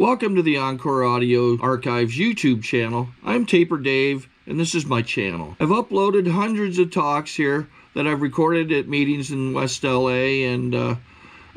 Welcome to the Encore Audio Archives YouTube channel. I'm Taper Dave, and this is my channel. I've uploaded hundreds of talks here that I've recorded at meetings in West LA, and I've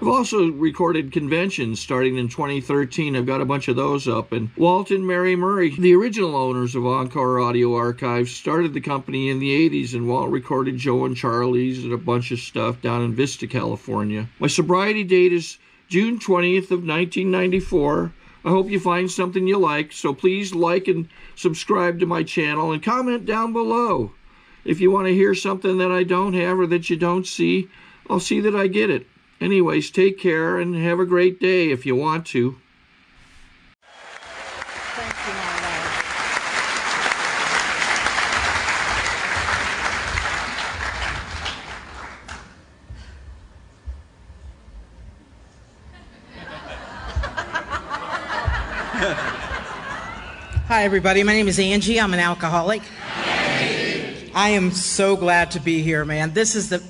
also recorded conventions starting in 2013. I've got a bunch of those up. And Walt and Mary Murray, the original owners of Encore Audio Archives, started the company in the 80s, and Walt recorded Joe and Charlie's and a bunch of stuff down in Vista, California. My sobriety date is June 20th of 1994. I hope you find something you like, so please like and subscribe to my channel and comment down below. If you want to hear something that I don't have or that you don't see, I'll see that I get it. Anyways, take care and have a great day if you want to. Thank you, my love. Hi, everybody. My name is Angie. I'm an alcoholic. I am so glad to be here, man. This is the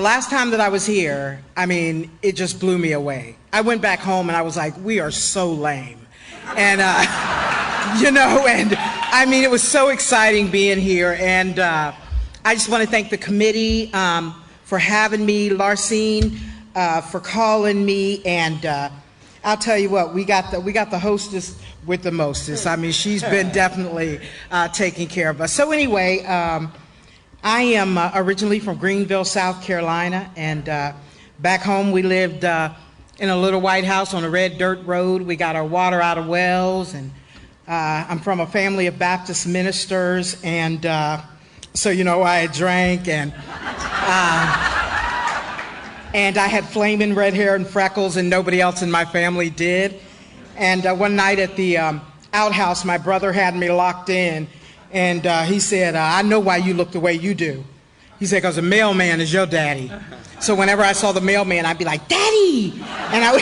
last time that I was here, I mean, it just blew me away. I went back home and I was like, we are so lame. And, you know, and I mean, it was so exciting being here. And I just want to thank the committee for having me, Larcene for calling me. And I'll tell you what, we got the hostess with the mostest. I mean, she's been definitely taking care of us. So anyway, I am originally from Greenville, South Carolina, and back home we lived in a little white house on a red dirt road. We got our water out of wells, and I'm from a family of Baptist ministers, and so, you know, I drank, and I had flaming red hair and freckles, and nobody else in my family did. And one night at the outhouse, my brother had me locked in, and he said, I know why you look the way you do. He said, because the mailman is your daddy. So whenever I saw the mailman, I'd be like, Daddy! And I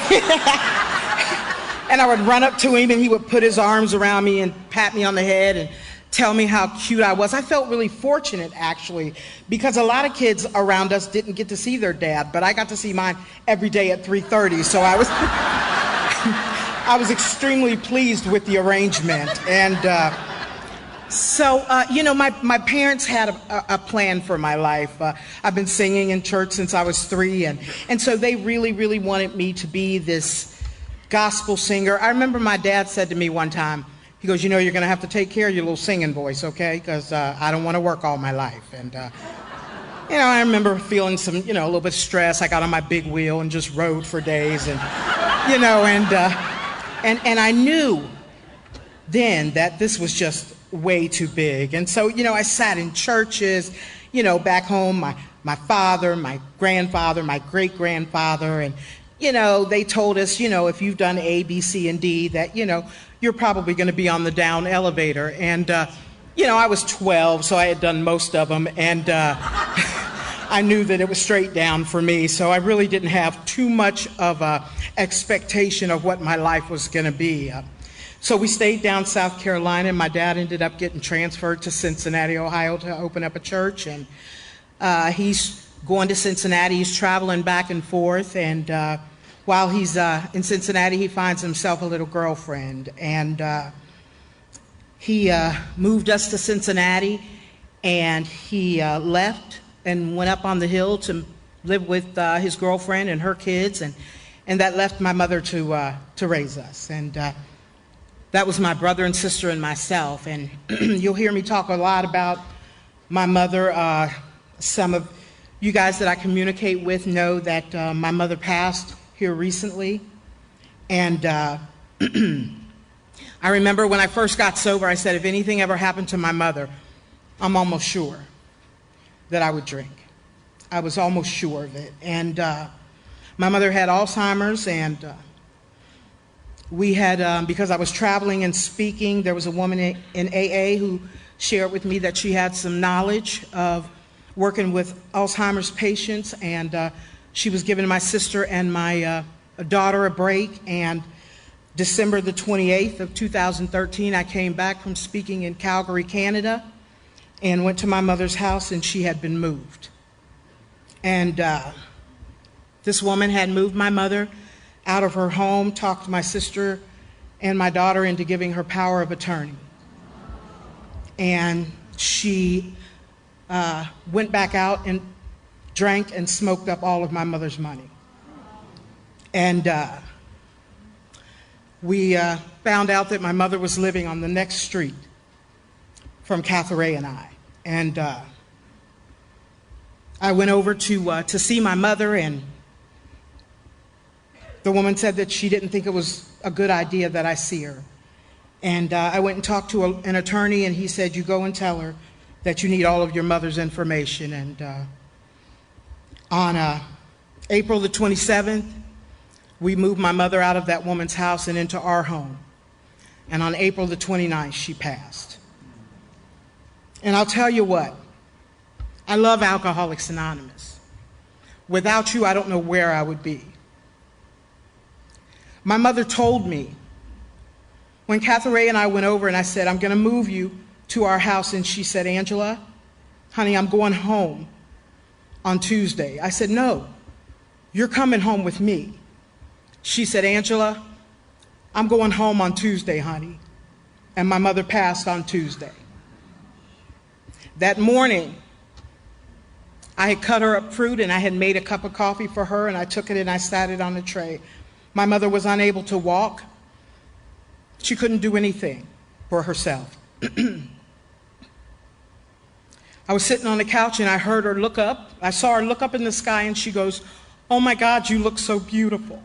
would run up to him, and he would put his arms around me and pat me on the head and tell me how cute I was. I felt really fortunate, actually, because a lot of kids around us didn't get to see their dad, but I got to see mine every day at 3:30, so I was I was extremely pleased with the arrangement. And so, you know, my parents had a plan for my life. I've been singing in church since I was 3, and so they really, really wanted me to be this gospel singer. I remember my dad said to me one time, he goes, you know, you're going to have to take care of your little singing voice, okay? Because I don't want to work all my life. And, you know, I remember feeling some, you know, a little bit of stress. I got on my big wheel and just rode for days, and, you know, and I knew then that this was just way too big. And so, you know, I sat in churches, you know, back home, my father, my grandfather, my great-grandfather, and, you know, they told us, you know, if you've done A, B, C, and D, that, you know, you're probably going to be on the down elevator. And, you know, I was 12, so I had done most of them, and I knew that it was straight down for me, so I really didn't have too much of a expectation of what my life was going to be. So we stayed down South Carolina, and my dad ended up getting transferred to Cincinnati, Ohio to open up a church, and he's going to Cincinnati. He's traveling back and forth, and while he's in Cincinnati, he finds himself a little girlfriend, and he moved us to Cincinnati, and he left and went up on the hill to live with his girlfriend and her kids, and that left my mother to raise us. And that was my brother and sister and myself. And you'll hear me talk a lot about my mother. Some of you guys that I communicate with know that my mother passed here recently. And I remember when I first got sober, I said, if anything ever happened to my mother, I'm almost sure that I would drink. I was almost sure of it. And my mother had Alzheimer's, and we had, because I was traveling and speaking, there was a woman in AA who shared with me that she had some knowledge of working with Alzheimer's patients, and she was giving my sister and my daughter a break. And December the 28th of 2013, I came back from speaking in Calgary, Canada, and went to my mother's house, and she had been moved. And this woman had moved my mother out of her home, talked my sister and my daughter into giving her power of attorney. And she went back out and drank and smoked up all of my mother's money. And we found out that my mother was living on the next street from Catherine and I. And I went over to see my mother, and the woman said that she didn't think it was a good idea that I see her. And I went and talked to an attorney, and he said, you go and tell her that you need all of your mother's information. And on April the 27th, we moved my mother out of that woman's house and into our home. And on April the 29th, she passed. And I'll tell you what, I love Alcoholics Anonymous. Without you, I don't know where I would be. My mother told me, when Catherine and I went over and I said, I'm going to move you to our house, and she said, Angela, honey, I'm going home on Tuesday. I said, no, you're coming home with me. She said, Angela, I'm going home on Tuesday, honey. And my mother passed on Tuesday. That morning, I had cut her up fruit, and I had made a cup of coffee for her, and I took it and I sat it on a tray. My mother was unable to walk. She couldn't do anything for herself. I was sitting on the couch, and I heard her look up. I saw her look up in the sky, and she goes, oh my God, you look so beautiful.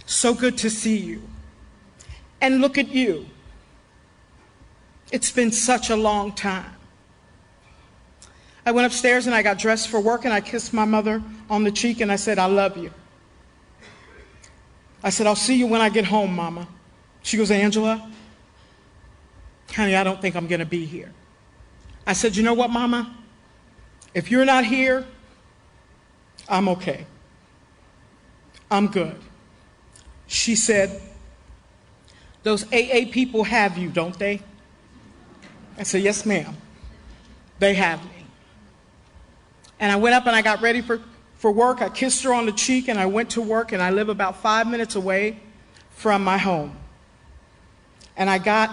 So good to see you. And look at you. It's been such a long time. I went upstairs and I got dressed for work, and I kissed my mother on the cheek, and I said, I love you. I said, I'll see you when I get home, Mama. She goes, Angela, honey, I don't think I'm going to be here. I said, you know what, Mama? If you're not here, I'm okay. I'm good. She said, those AA people have you, don't they? I said, yes, ma'am. They have me. And I went up and I got ready for work. I kissed her on the cheek, and I went to work, and I live about 5 minutes away from my home. And I got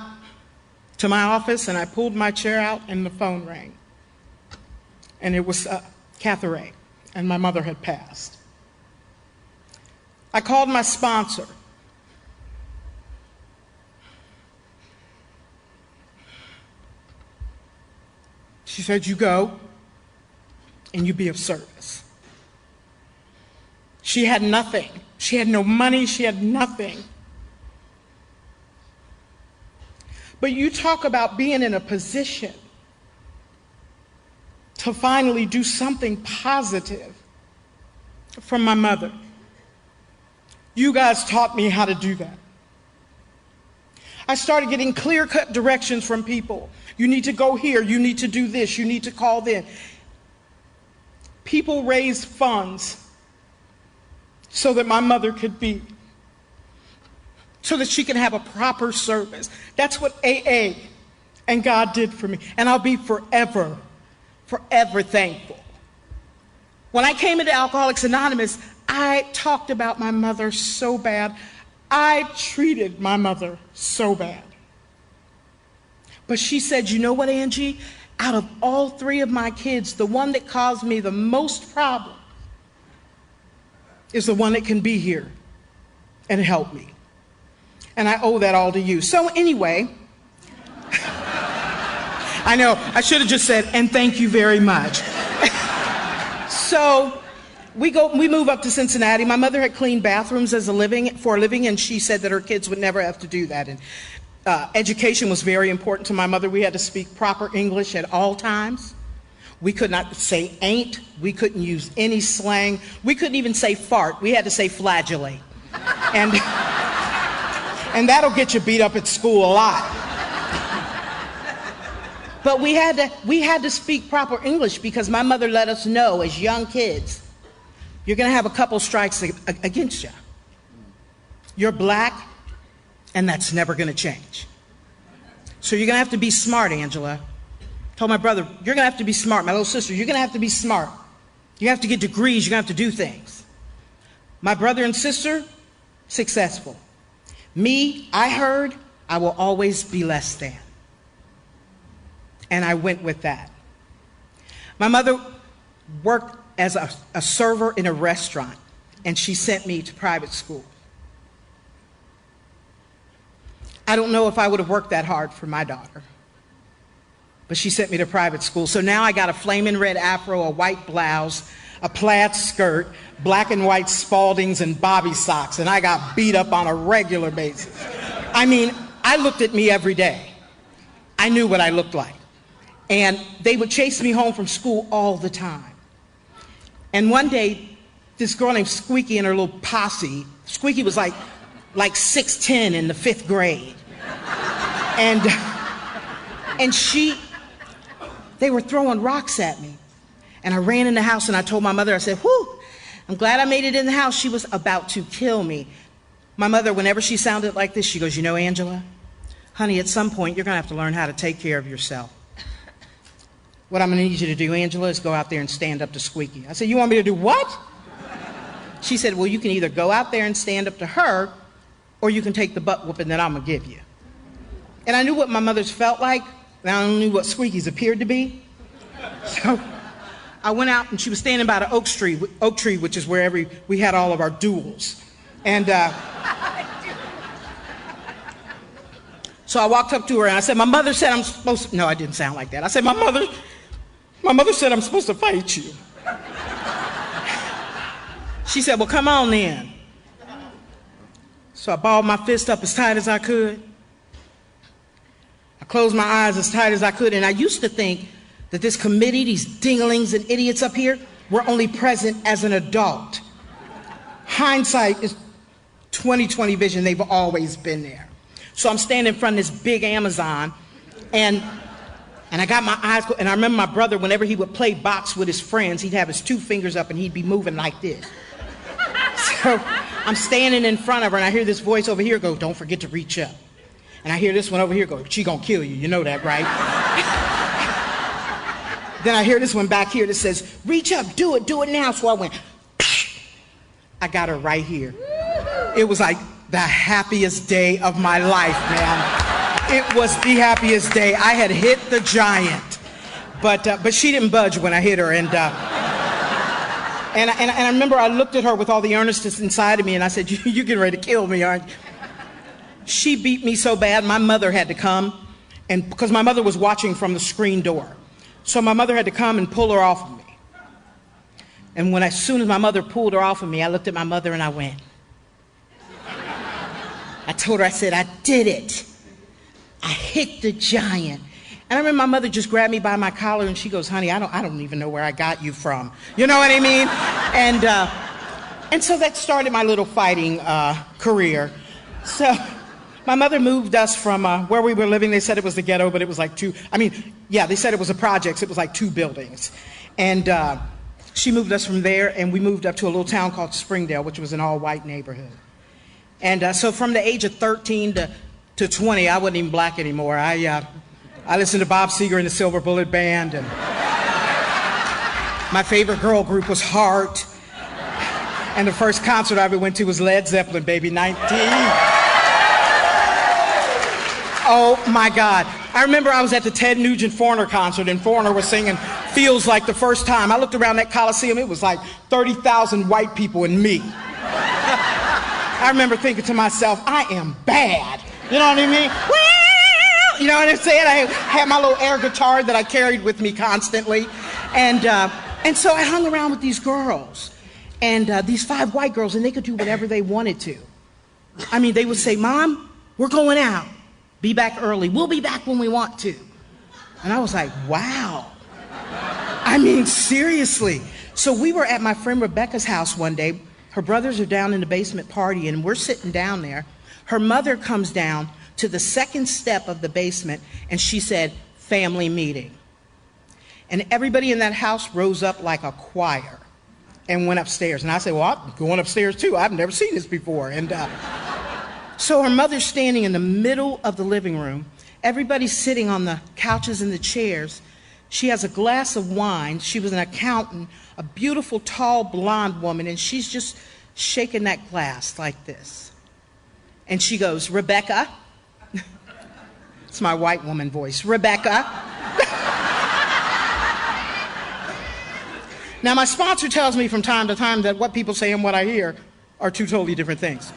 to my office, and I pulled my chair out, and the phone rang. And it was Catherine, and my mother had passed. I called my sponsor. She said, you go and you be of service. She had nothing. She had no money. She had nothing. But you talk about being in a position to finally do something positive from my mother. You guys taught me how to do that. I started getting clear-cut directions from people. You need to go here. You need to do this. You need to call them. People raised funds so that my mother could be, so that she could have a proper service. That's what AA and God did for me. And I'll be forever, forever thankful. When I came into Alcoholics Anonymous, I talked about my mother so bad. I treated my mother so bad. But she said, you know what, Angie? Out of all three of my kids, the one that caused me the most problem is the one that can be here and help me. And I owe that all to you. So anyway, I know, I should have just said, and thank you very much. So we move up to Cincinnati. My mother had cleaned bathrooms for a living, and she said that her kids would never have to do that. And education was very important to my mother. We had to speak proper English at all times. We could not say ain't. We couldn't use any slang. We couldn't even say fart. We had to say flagellate. And that'll get you beat up at school a lot. But we had to speak proper English, because my mother let us know as young kids, you're going to have a couple strikes against you. You're black, and that's never going to change. So you're going to have to be smart, Angela. I told my brother, you're going to have to be smart. My little sister, you're going to have to be smart. You have to get degrees. You're going to have to do things. My brother and sister, successful. Me, I heard, I will always be less than. And I went with that. My mother worked as a server in a restaurant, and she sent me to private school. I don't know if I would have worked that hard for my daughter, but she sent me to private school. So now I got a flaming red afro, a white blouse, a plaid skirt, black and white Spaldings, and bobby socks, and I got beat up on a regular basis. I mean, I looked at me every day. I knew what I looked like. And they would chase me home from school all the time. And one day, this girl named Squeaky and her little posse, Squeaky was like 6'10" in the 5th grade. And they were throwing rocks at me. And I ran in the house and I told my mother, I said, whew, I'm glad I made it in the house. She was about to kill me. My mother, whenever she sounded like this, she goes, you know, Angela, honey, at some point you're gonna have to learn how to take care of yourself. What I'm gonna need you to do, Angela, is go out there and stand up to Squeaky. I said, you want me to do what? She said, well, you can either go out there and stand up to her, or you can take the butt whooping that I'm gonna give you. And I knew what my mother's felt like, and I knew what Squeaky's appeared to be. So I went out, and she was standing by the oak tree, which is where we had all of our duels. And so I walked up to her and I said, my mother said I'm supposed to, no, I didn't sound like that. I said, my mother said I'm supposed to fight you. She said, well, come on then. So I balled my fist up as tight as I could. I closed my eyes as tight as I could, and I used to think that this committee, these dinglings and idiots up here, were only present as an adult. Hindsight is 20/20 vision. They've always been there. So I'm standing in front of this big Amazon, and I got my eyes, and I remember my brother, whenever he would play box with his friends, he'd have his 2 fingers up and he'd be moving like this. So I'm standing in front of her, and I hear this voice over here go, don't forget to reach up. And I hear this one over here go, she gonna kill you, you know that, right? Then I hear this one back here that says, reach up, do it now. So I went, I got her right here. It was like the happiest day of my life, man. It was the happiest day. I had hit the giant, but she didn't budge when I hit her. And I remember I looked at her with all the earnestness inside of me, and I said, you getting ready to kill me, aren't you? She beat me so bad, my mother had to come, and because my mother was watching from the screen door. So my mother had to come and pull her off of me. And as soon as my mother pulled her off of me, I looked at my mother and I went. I told her, I said, I did it. I hit the giant. And I remember my mother just grabbed me by my collar and she goes, honey, I don't even know where I got you from. You know what I mean? And so that started my little fighting career. So my mother moved us from where we were living. They said it was the ghetto, but it was like they said it was a projects. It was like 2 buildings. And she moved us from there, and we moved up to a little town called Springdale, which was an all-white neighborhood. And so from the age of 13 to 20, I wasn't even black anymore. I listened to Bob Seger and the Silver Bullet Band, and my favorite girl group was Heart. And the first concert I ever went to was Led Zeppelin, baby, 19. Oh my God. I remember I was at the Ted Nugent Foreigner concert, and Foreigner was singing Feels Like the First Time. I looked around that Coliseum, it was like 30,000 white people and me. I remember thinking to myself, I am bad. You know what I mean? Well, you know what I'm saying? I had my little air guitar that I carried with me constantly. And so I hung around with these girls, and these 5 white girls, and they could do whatever they wanted to. I mean, they would say, Mom, we're going out. Be back early. We'll be back when we want to. And I was like, wow. I mean, seriously. So we were at my friend Rebecca's house one day. Her brothers are down in the basement partying, and we're sitting down there. Her mother comes down to the 2nd step of the basement, and she said, family meeting. And everybody in that house rose up like a choir and went upstairs. And I said, well, I'm going upstairs too. I've never seen this before. And so her mother's standing in the middle of the living room. Everybody's sitting on the couches and the chairs. She has a glass of wine. She was an accountant, a beautiful, tall, blonde woman, and she's just shaking that glass like this. And she goes, Rebecca. It's my white woman voice. Rebecca. Now, my sponsor tells me from time to time that what people say and what I hear are two totally different things.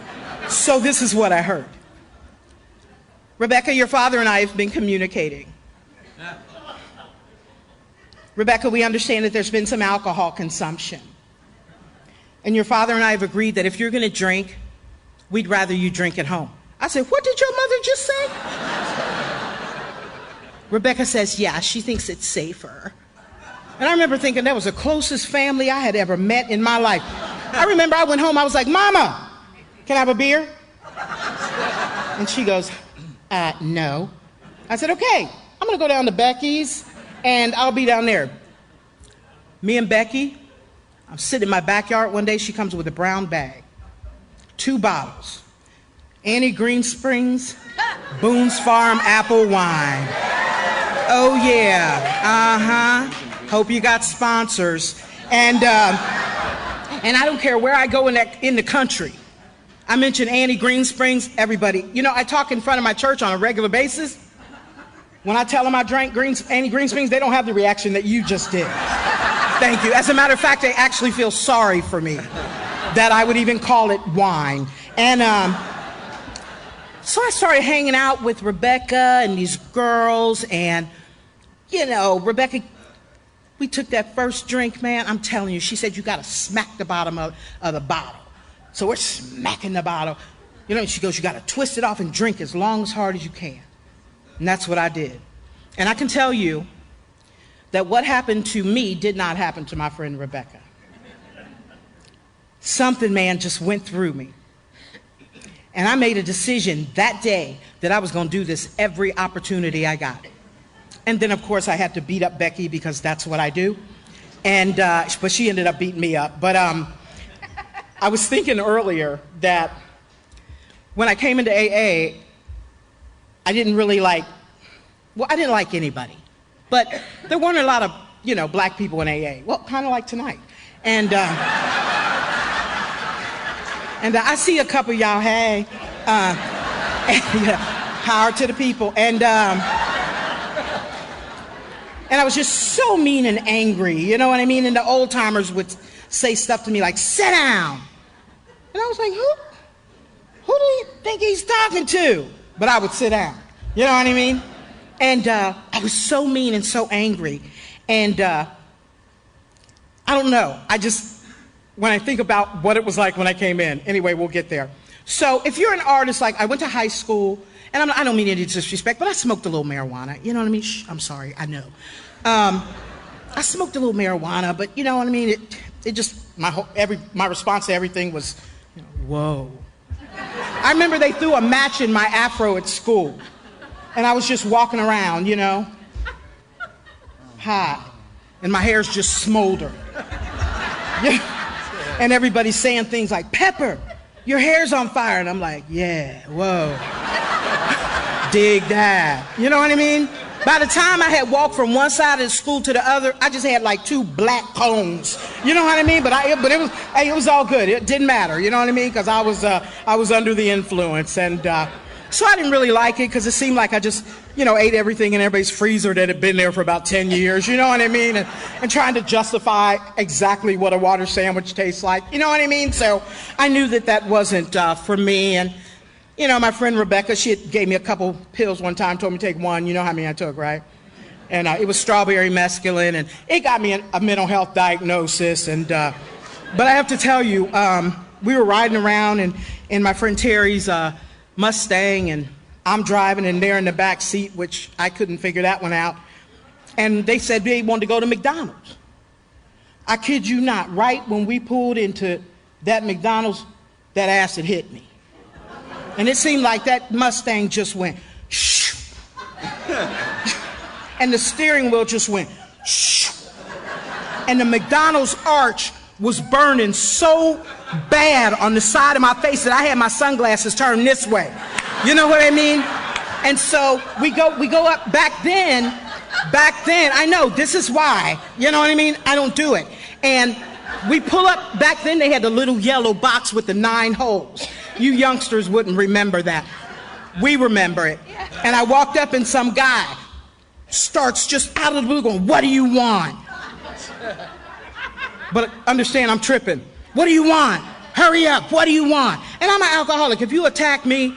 So this is what I heard. Rebecca, your father and I have been communicating. Rebecca, we understand that there's been some alcohol consumption. And your father and I have agreed that if you're going to drink, we'd rather you drink at home. I said, what did your mother just say? Rebecca says, yeah, she thinks it's safer. And I remember thinking that was the closest family I had ever met in my life. I remember I went home, I was like, Mama, can I have a beer? And she goes, no. I said, okay, I'm going to go down to Becky's and I'll be down there. Me and Becky, I'm sitting in my backyard one day. She comes with a brown bag, 2 bottles, Annie Green Springs, Boone's Farm apple wine. Oh yeah, hope you got sponsors. And I don't care where I go in the country. I mention Annie Green Springs, everybody. You know, I talk in front of my church on a regular basis. When I tell them I drank Annie Green Springs, they don't have the reaction that you just did. Thank you. As a matter of fact, they actually feel sorry for me that I would even call it wine. And so I started hanging out with Rebecca and these girls, and, you know, Rebecca, we took that first drink, man. I'm telling you, she said, you got to smack the bottom of the bottle. So we're smacking the bottle. You know, she goes, you got to twist it off and drink as long, as hard as you can. And that's what I did. And I can tell you that what happened to me did not happen to my friend Rebecca. Something, man, just went through me. And I made a decision that day that I was going to do this every opportunity I got. And then, of course, I had to beat up Becky because that's what I do. And but she ended up beating me up. But I was thinking earlier that when I came into AA, I didn't really I didn't like anybody. But there weren't a lot of, you know, black people in AA. Well, kind of like tonight. And I see a couple of y'all, hey, power to the people. And I was just so mean and angry, you know what I mean? And the old timers would say stuff to me like, sit down. And I was like, who do you think he's talking to? But I would sit down, you know what I mean? And I was so mean and so angry. And I don't know, when I think about what it was like when I came in, anyway, we'll get there. So if you're an artist, like I went to high school, and I don't mean any disrespect, but I smoked a little marijuana, you know what I mean? Shh, I'm sorry, I know. I smoked a little marijuana, but you know what I mean? It just, my response to everything was, you know, whoa. I remember they threw a match in my afro at school, and I was just walking around, you know, hot, and my hair's just smoldered. And everybody's saying things like, Pepper, your hair's on fire. And I'm like, yeah, whoa. Dig that. You know what I mean? By the time I had walked from one side of the school to the other, I just had like 2 black cones. You know what I mean? But it was all good. It didn't matter. You know what I mean? Because I was under the influence. And so I didn't really like it because it seemed like I just, you know, ate everything in everybody's freezer that had been there for about 10 years. You know what I mean? And trying to justify exactly what a water sandwich tastes like. You know what I mean? So I knew that wasn't for me. And you know, my friend Rebecca, she gave me a couple pills one time, told me to take 1. You know how many I took, right? And it was strawberry mescaline, and it got me a mental health diagnosis. And but I have to tell you, we were riding around in my friend Terry's Mustang, and I'm driving, and they're in the back seat, which I couldn't figure that one out. And they said they wanted to go to McDonald's. I kid you not, right when we pulled into that McDonald's, that acid hit me. And it seemed like that Mustang just went, shh. And the steering wheel just went, shh. And the McDonald's arch was burning so bad on the side of my face that I had my sunglasses turned this way. You know what I mean? And so we go up back then, I know, this is why, you know what I mean? I don't do it. And We pull up, back then they had the little yellow box with the 9 holes. You youngsters wouldn't remember that. We remember it. And I walked up and some guy starts just out of the blue going, "What do you want?" But understand, I'm tripping. "What do you want? Hurry up, what do you want?" And I'm an alcoholic. If you attack me,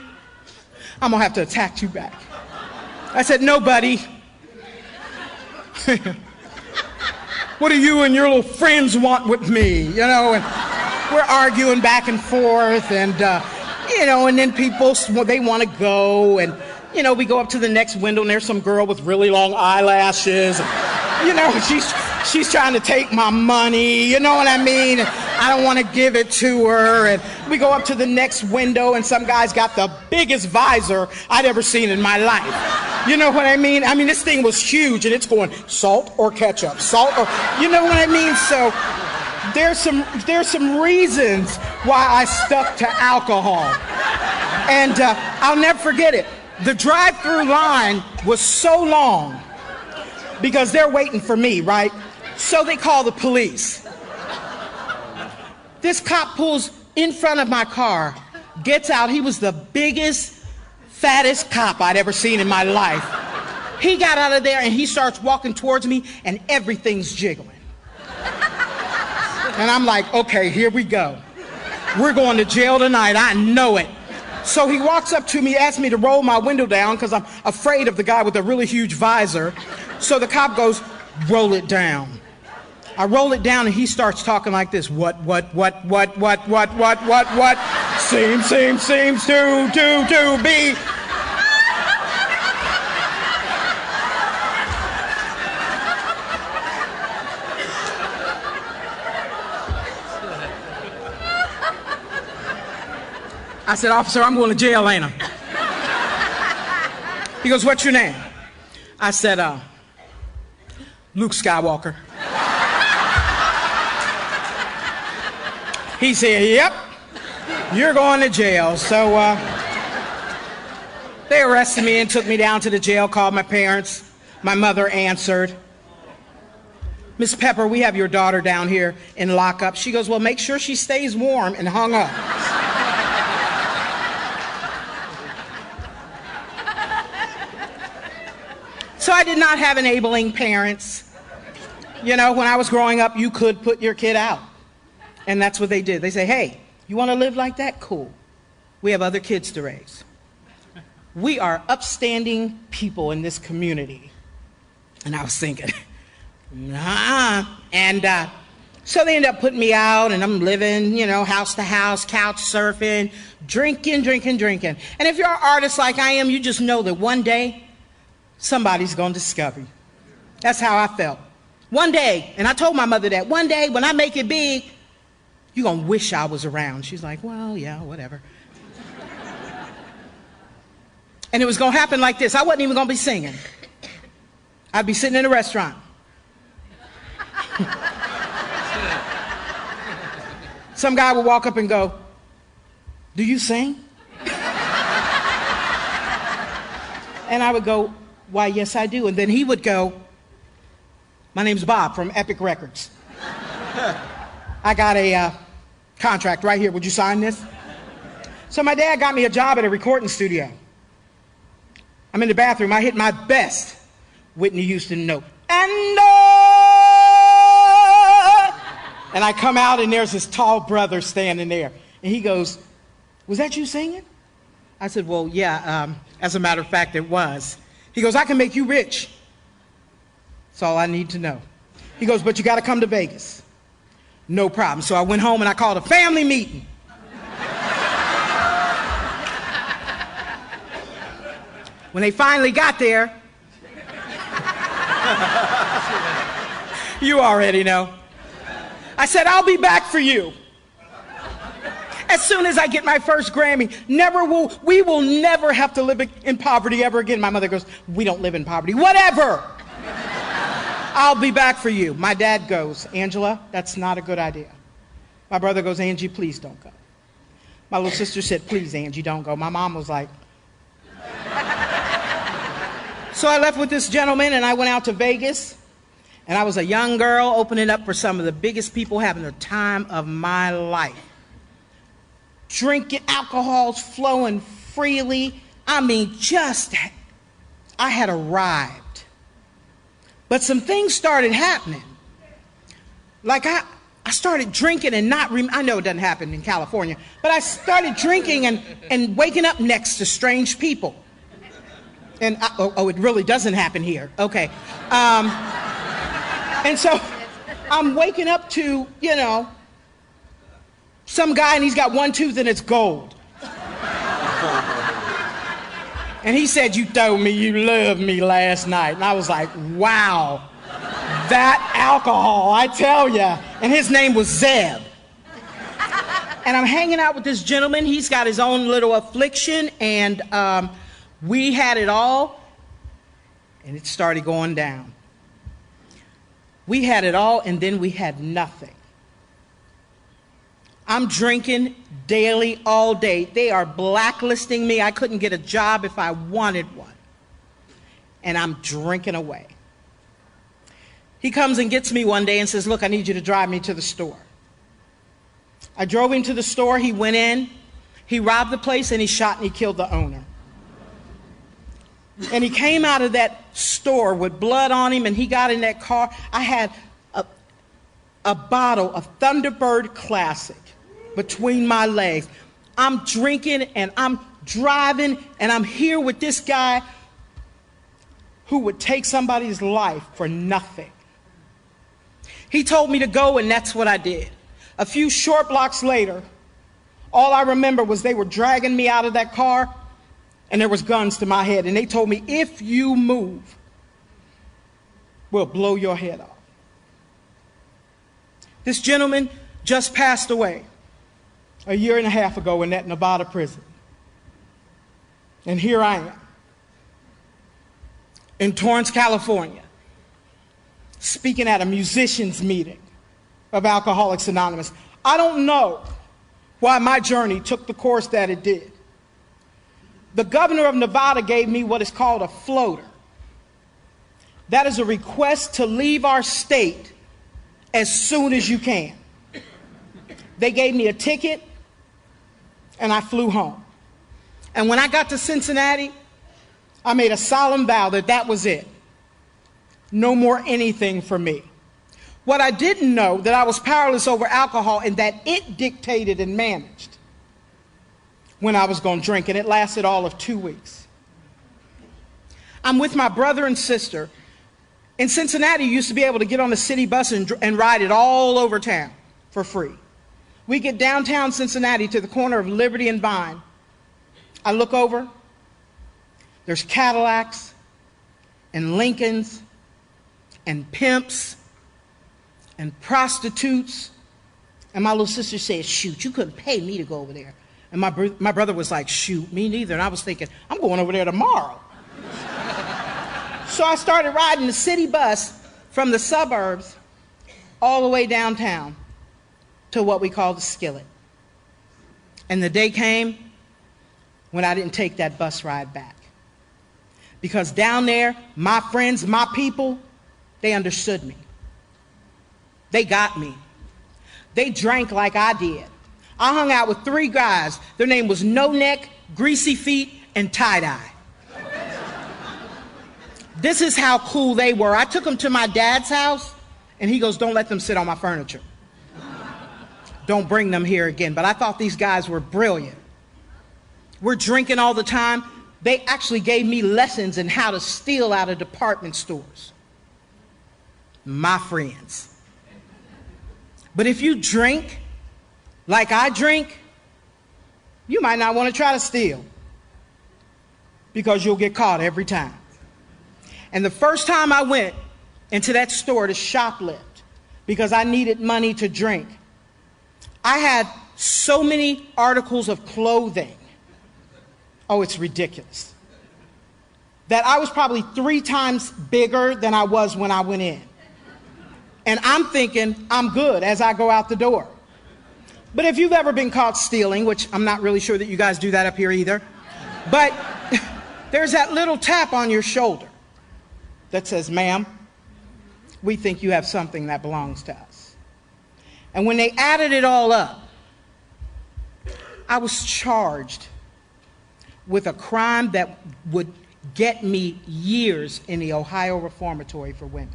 I'm gonna have to attack you back. I said, "No, buddy." "What do you and your little friends want with me?" You know, and we're arguing back and forth, and you know, and then people, they want to go, and you know, we go up to the next window, and there's some girl with really long eyelashes. You know, she's trying to take my money, you know what I mean? And I don't want to give it to her. And we go up to the next window, and some guy's got the biggest visor I'd ever seen in my life. You know what I mean? I mean, this thing was huge, and it's going salt or ketchup, salt or, you know what I mean? So there's some reasons why I stuck to alcohol. And I'll never forget it. The drive-through line was so long because they're waiting for me, right? So they call the police. This cop pulls in front of my car, gets out. He was the biggest, fattest cop I'd ever seen in my life. He got out of there and he starts walking towards me, and everything's jiggling. And I'm like, okay, here we go. We're going to jail tonight, I know it. So he walks up to me, asks me to roll my window down because I'm afraid of the guy with the really huge visor. So the cop goes, "Roll it down." I roll it down and he starts talking like this. What? Seems to be. I said, "Officer, I'm going to jail, ain't I?" He goes, "What's your name?" I said, "Luke Skywalker." He said, "Yep, you're going to jail." So they arrested me and took me down to the jail, called my parents. My mother answered. "Miss Pepper, we have your daughter down here in lockup." She goes, "Well, make sure she stays warm," and hung up. So I did not have enabling parents. You know, when I was growing up, you could put your kid out. And that's what they did. They say, "Hey, you want to live like that? Cool. We have other kids to raise." We are upstanding people in this community. And I was thinking, nah. And so they ended up putting me out, and I'm living, you know, house to house, couch surfing, drinking. And if you're an artist like I am, you just know that one day, somebody's going to discover you. That's how I felt. One day, and I told my mother that, one day when I make it big, you're going to wish I was around. She's like, "Well, yeah, whatever." And it was going to happen like this. I wasn't even going to be singing. I'd be sitting in a restaurant. Some guy would walk up and go, "Do you sing?" And I would go, "Why, yes, I do." And then he would go, "My name's Bob from Epic Records. I got a contract right here. Would you sign this?" So my dad got me a job at a recording studio. I'm in the bathroom. I hit my best Whitney Houston note. And I come out, and there's this tall brother standing there. And he goes, "Was that you singing?" I said, "Well, yeah, as a matter of fact, it was." He goes, "I can make you rich. That's all I need to know." He goes, "But you got to come to Vegas." No problem. So I went home and I called a family meeting. When they finally got there, you already know. I said, "I'll be back for you as soon as I get my first Grammy. We will never have to live in poverty ever again." My mother goes, "We don't live in poverty." "Whatever. I'll be back for you." My dad goes, "Angela, that's not a good idea." My brother goes, "Angie, please don't go." My little sister said, "Please, Angie, don't go." My mom was like. So I left with this gentleman, and I went out to Vegas. And I was a young girl opening up for some of the biggest people having the time of my life. Drinking, alcohol's flowing freely. I mean, I had arrived. But some things started happening. Like I started drinking and I know it doesn't happen in California, but I started drinking and waking up next to strange people. And it really doesn't happen here. Okay. And so I'm waking up to, some guy and he's got one tooth and it's gold. And he said, "You told me you loved me last night." And I was like, wow, that alcohol, I tell ya. And his name was Zeb. And I'm hanging out with this gentleman. He's got his own little affliction, and we had it all, and it started going down. We had it all, and then we had nothing. I'm drinking daily, all day. They are blacklisting me. I couldn't get a job if I wanted one. And I'm drinking away. He comes and gets me one day and says, "Look, I need you to drive me to the store." I drove him to the store. He went in. He robbed the place, and he shot and he killed the owner. And he came out of that store with blood on him, and he got in that car. I had a bottle of Thunderbird Classic between my legs. I'm drinking and I'm driving, and I'm here with this guy who would take somebody's life for nothing. He told me to go, and that's what I did. A few short blocks later, all I remember was they were dragging me out of that car, and there was guns to my head, and they told me, "If you move, we'll blow your head off." This gentleman just passed away a year and a half ago in that Nevada prison. And here I am in Torrance, California, speaking at a musicians meeting of Alcoholics Anonymous. I don't know why my journey took the course that it did. The governor of Nevada gave me what is called a floater. That is a request to leave our state as soon as you can. They gave me a ticket, and I flew home. And when I got to Cincinnati, I made a solemn vow that that was it. No more anything for me. What I didn't know, that I was powerless over alcohol and that it dictated and managed when I was going to drink, and it lasted all of 2 weeks. I'm with my brother and sister. In Cincinnati, you used to be able to get on the city bus and ride it all over town for free. We get downtown Cincinnati to the corner of Liberty and Vine. I look over. There's Cadillacs and Lincolns and pimps and prostitutes. And my little sister said, "Shoot, you couldn't pay me to go over there." And my brother was like, "Shoot, me neither." And I was thinking, I'm going over there tomorrow. So I started riding the city bus from the suburbs all the way downtown to what we call the Skillet. And the day came when I didn't take that bus ride back. Because down there, my friends, my people, they understood me. They got me. They drank like I did. I hung out with 3 guys. Their name was No Neck, Greasy Feet, and Tie Dye. This is how cool they were. I took them to my dad's house, and he goes, "Don't let them sit on my furniture. Don't bring them here again." But I thought these guys were brilliant. We're drinking all the time. They actually gave me lessons in how to steal out of department stores. My friends. But if you drink like I drink, you might not want to try to steal, because you'll get caught every time. And the first time I went into that store to shoplift because I needed money to drink, I had so many articles of clothing. Oh, it's ridiculous. That I was probably 3 times bigger than I was when I went in. And I'm thinking I'm good as I go out the door. But if you've ever been caught stealing, which I'm not really sure that you guys do that up here either, but there's that little tap on your shoulder that says, "Ma'am, we think you have something that belongs to us. And when they added it all up, I was charged with a crime that would get me years in the Ohio Reformatory for Women.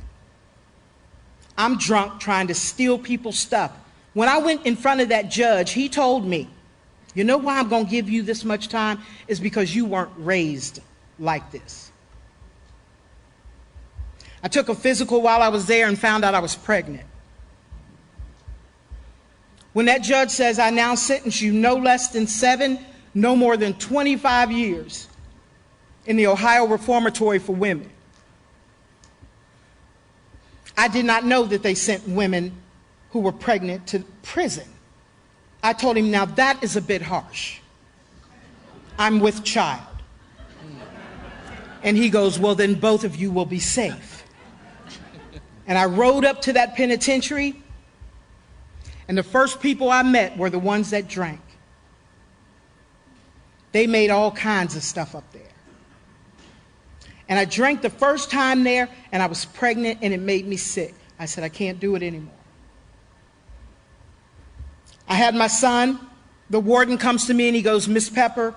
I'm drunk trying to steal people's stuff. When I went in front of that judge, he told me, you know why I'm going to give you this much time? Is because you weren't raised like this. I took a physical while I was there and found out I was pregnant. When that judge says, I now sentence you no less than 7, no more than 25 years in the Ohio Reformatory for Women, I did not know that they sent women who were pregnant to prison. I told him, now that is a bit harsh. I'm with child. And he goes, well, then both of you will be safe. And I rode up to that penitentiary, and the first people I met were the ones that drank. They made all kinds of stuff up there. And I drank the first time there, and I was pregnant, and it made me sick. I said, I can't do it anymore. I had my son. The warden comes to me, and he goes, Miss Pepper,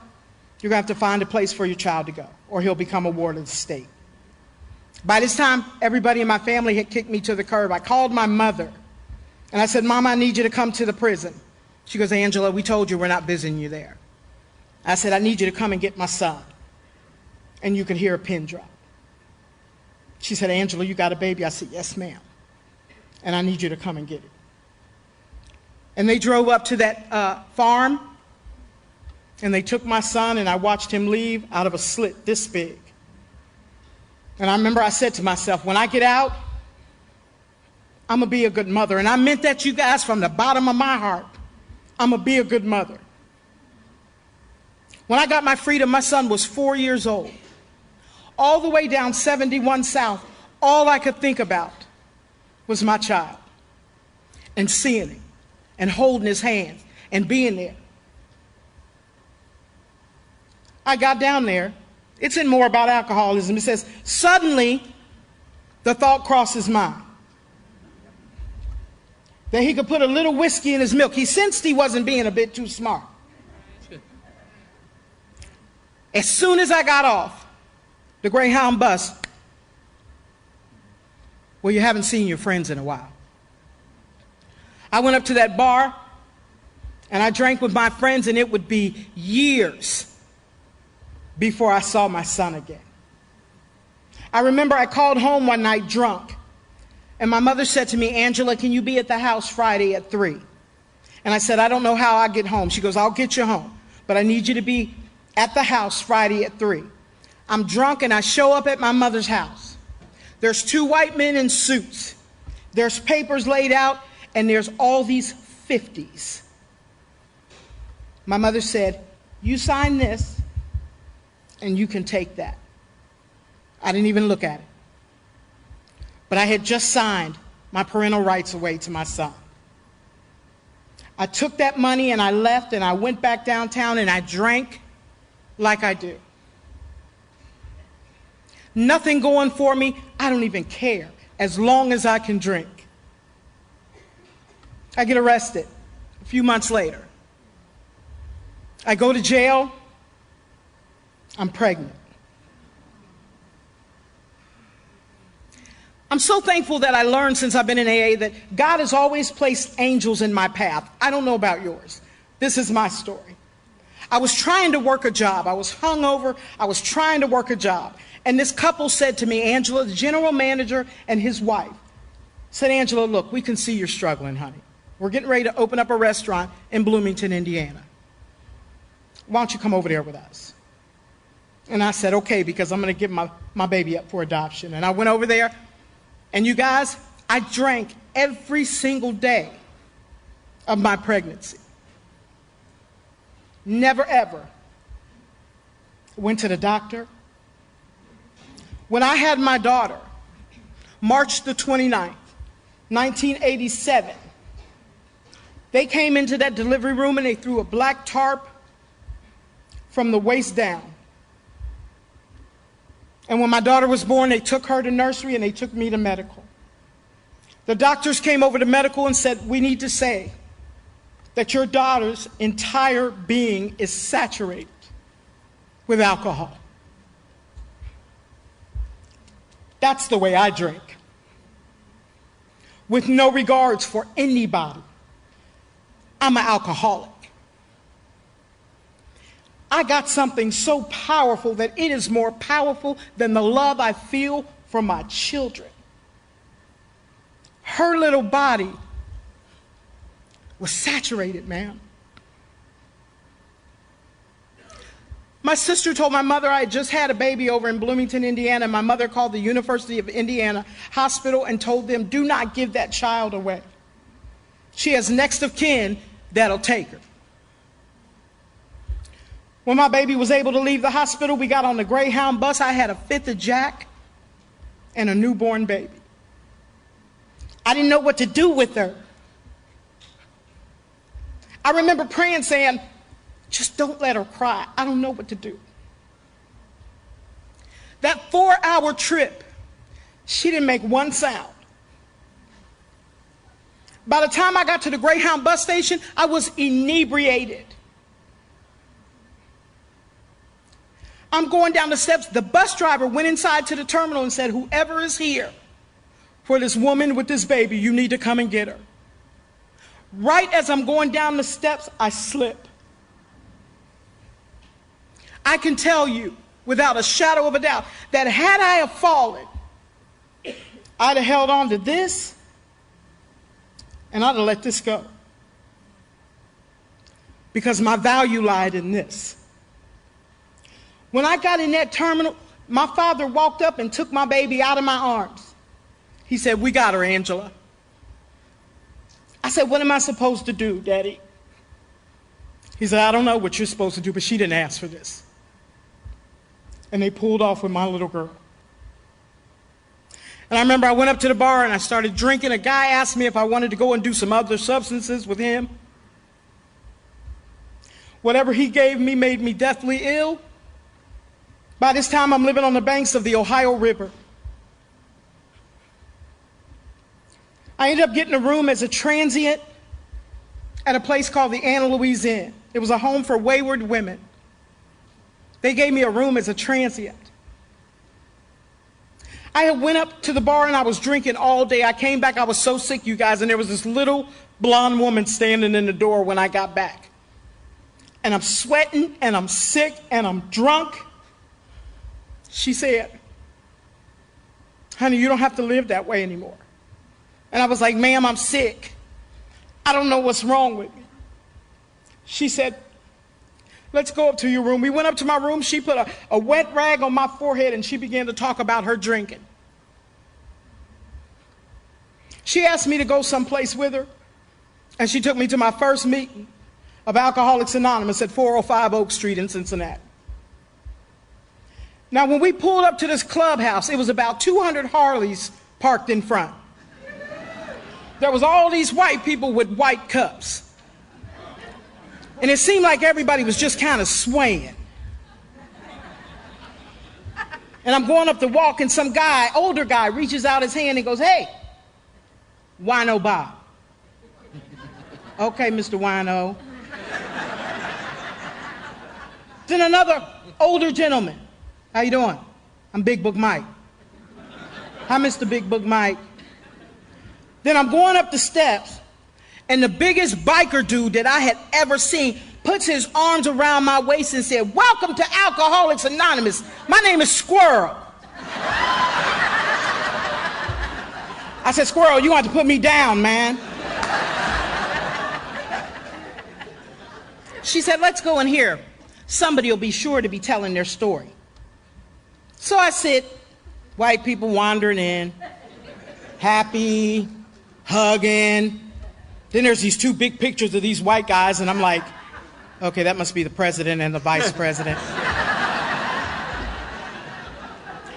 you're going to have to find a place for your child to go, or he'll become a ward of the state. By this time, everybody in my family had kicked me to the curb. I called my mother, and I said, Mama, I need you to come to the prison. She goes, Angela, we told you we're not visiting you there. I said, I need you to come and get my son. And you could hear a pin drop. She said, Angela, you got a baby? I said, yes, ma'am. And I need you to come and get it. And they drove up to that farm, and they took my son, and I watched him leave out of a slit this big. And I remember I said to myself, when I get out, I'm going to be a good mother. And I meant that, you guys, from the bottom of my heart. I'm going to be a good mother. When I got my freedom, my son was 4 years old. All the way down 71 South, all I could think about was my child and seeing him and holding his hand and being there. I got down there. It's in More About Alcoholism. It says, suddenly the thought crossed his mind that he could put a little whiskey in his milk. He sensed he wasn't being a bit too smart. As soon as I got off the Greyhound bus, well, you haven't seen your friends in a while. I went up to that bar, and I drank with my friends, and it would be years before I saw my son again. I remember I called home one night drunk, and my mother said to me, Angela, can you be at the house Friday at 3? And I said, I don't know how I'll get home. She goes, I'll get you home, but I need you to be at the house Friday at 3. I'm drunk, and I show up at my mother's house. There's 2 white men in suits. There's papers laid out, and there's all these 50s. My mother said, you sign this, and you can take that. I didn't even look at it. But I had just signed my parental rights away to my son. I took that money, and I left, and I went back downtown, and I drank like I do. Nothing going for me. I don't even care as long as I can drink. I get arrested a few months later. I go to jail. I'm pregnant. I'm so thankful that I learned since I've been in AA that God has always placed angels in my path. I don't know about yours. This is my story. I was trying to work a job. I was hungover. I was trying to work a job. And this couple said to me, Angela, the general manager and his wife, said, Angela, look, we can see you're struggling, honey. We're getting ready to open up a restaurant in Bloomington, Indiana. Why don't you come over there with us? And I said, okay, because I'm going to give my baby up for adoption. And I went over there, and you guys, I drank every single day of my pregnancy. Never, ever went to the doctor. When I had my daughter, March the 29th, 1987, they came into that delivery room and they threw a black tarp from the waist down. And when my daughter was born, they took her to nursery and they took me to medical. The doctors came over to medical and said, we need to say that your daughter's entire being is saturated with alcohol. That's the way I drink, with no regards for anybody. I'm an alcoholic. I got something so powerful that it is more powerful than the love I feel for my children. Her little body was saturated, man. My sister told my mother I had just had a baby over in Bloomington, Indiana. My mother called the University of Indiana hospital and told them, do not give that child away. She has next of kin that'll take her. When my baby was able to leave the hospital, we got on the Greyhound bus. I had a fifth of Jack and a newborn baby. I didn't know what to do with her. I remember praying, saying, just don't let her cry. I don't know what to do. That 4-hour trip, she didn't make one sound. By the time I got to the Greyhound bus station, I was inebriated. I'm going down the steps. The bus driver went inside to the terminal and said, whoever is here for this woman with this baby, you need to come and get her. Right as I'm going down the steps, I slip. I can tell you without a shadow of a doubt that had I have fallen, I'd have held on to this and I'd have let this go. Because my value lied in this. When I got in that terminal, my father walked up and took my baby out of my arms. He said, we got her, Angela. I said, what am I supposed to do, Daddy? He said, I don't know what you're supposed to do, but she didn't ask for this. And they pulled off with my little girl. And I remember I went up to the bar and I started drinking. A guy asked me if I wanted to go and do some other substances with him. Whatever he gave me made me deathly ill. By this time, I'm living on the banks of the Ohio River. I ended up getting a room as a transient at a place called the Anna Louise Inn. It was a home for wayward women. They gave me a room as a transient. I had went up to the bar and I was drinking all day. I came back, I was so sick, you guys, and there was this little blonde woman standing in the door when I got back. And I'm sweating and I'm sick and I'm drunk. She said, honey, you don't have to live that way anymore. And I was like, ma'am, I'm sick. I don't know what's wrong with me. She said, let's go up to your room. We went up to my room. She put a wet rag on my forehead and she began to talk about her drinking. She asked me to go someplace with her, and she took me to my first meeting of Alcoholics Anonymous at 405 Oak Street in Cincinnati. Now, when we pulled up to this clubhouse, it was about 200 Harleys parked in front. There was all these white people with white cups. And it seemed like everybody was just kind of swaying. And I'm going up the walk and some guy, older guy, reaches out his hand and goes, hey, Wino Bob. Okay, Mr. Wino. Then another older gentleman. How you doing? I'm Big Book Mike. Hi, Mr. Big Book Mike. Then I'm going up the steps, and the biggest biker dude that I had ever seen puts his arms around my waist and said, welcome to Alcoholics Anonymous. My name is Squirrel. I said, Squirrel, you want to put me down, man. She said, let's go in here. Somebody will be sure to be telling their story. So I sit, white people wandering in, happy, hugging. Then there's these two big pictures of these white guys, and I'm like, okay, that must be the president and the vice president.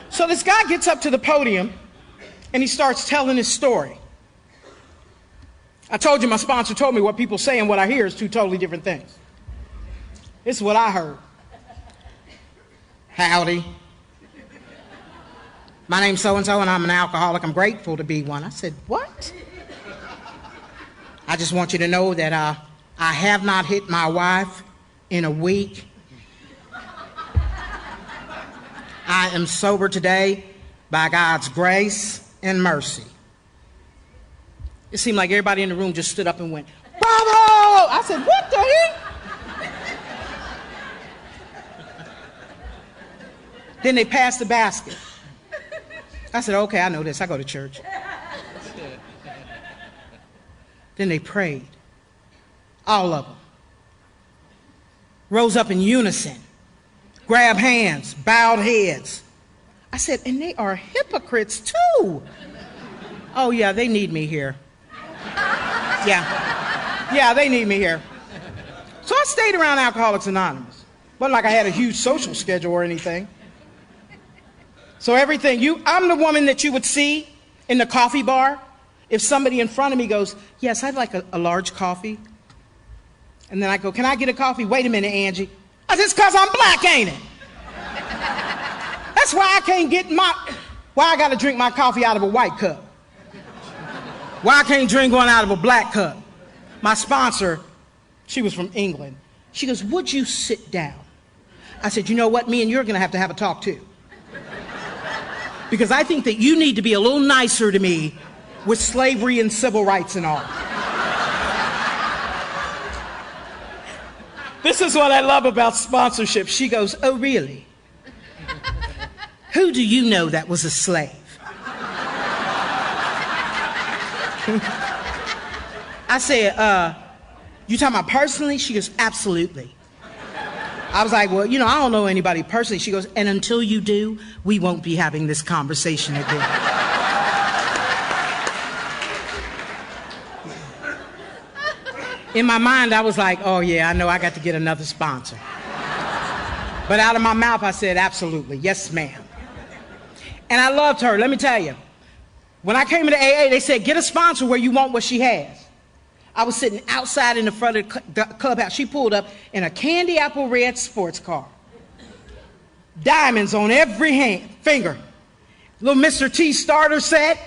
So this guy gets up to the podium, and he starts telling his story. I told you my sponsor told me what people say and what I hear is two totally different things. This is what I heard. Howdy. My name's so-and-so, and I'm an alcoholic. I'm grateful to be one. I said, what? I just want you to know that I have not hit my wife in a week. I am sober today by God's grace and mercy. It seemed like everybody in the room just stood up and went, bravo! I said, what the heck? Then they passed the basket. I said, okay, I know this. I go to church. Then they prayed. All of them. Rose up in unison. Grabbed hands. Bowed heads. I said, and they are hypocrites too. Oh, yeah, they need me here. Yeah, they need me here. So I stayed around Alcoholics Anonymous. Wasn't like I had a huge social schedule or anything. So everything, I'm the woman that you would see in the coffee bar. If somebody in front of me goes, yes, I'd like a large coffee. And then I go, can I get a coffee? Wait a minute, Angie. I said, it's because I'm black, ain't it? That's why I can't get why I got to drink my coffee out of a white cup. Why I can't drink one out of a black cup. My sponsor, she was from England. She goes, would you sit down? I said, you know what? Me and you're going to have a talk too. Because I think that you need to be a little nicer to me with slavery and civil rights and all. This is what I love about sponsorship. She goes, oh, really? Who do you know that was a slave? I said, you talking about personally? She goes, absolutely. I was like, well, you know, I don't know anybody personally. She goes, and until you do, we won't be having this conversation again. In my mind, I was like, oh, yeah, I know I got to get another sponsor. But out of my mouth, I said, absolutely. Yes, ma'am. And I loved her. Let me tell you. When I came into AA, they said, get a sponsor where you want what she has. I was sitting outside in the front of the clubhouse. She pulled up in a candy apple red sports car. Diamonds on every finger. Little Mr. T starter set.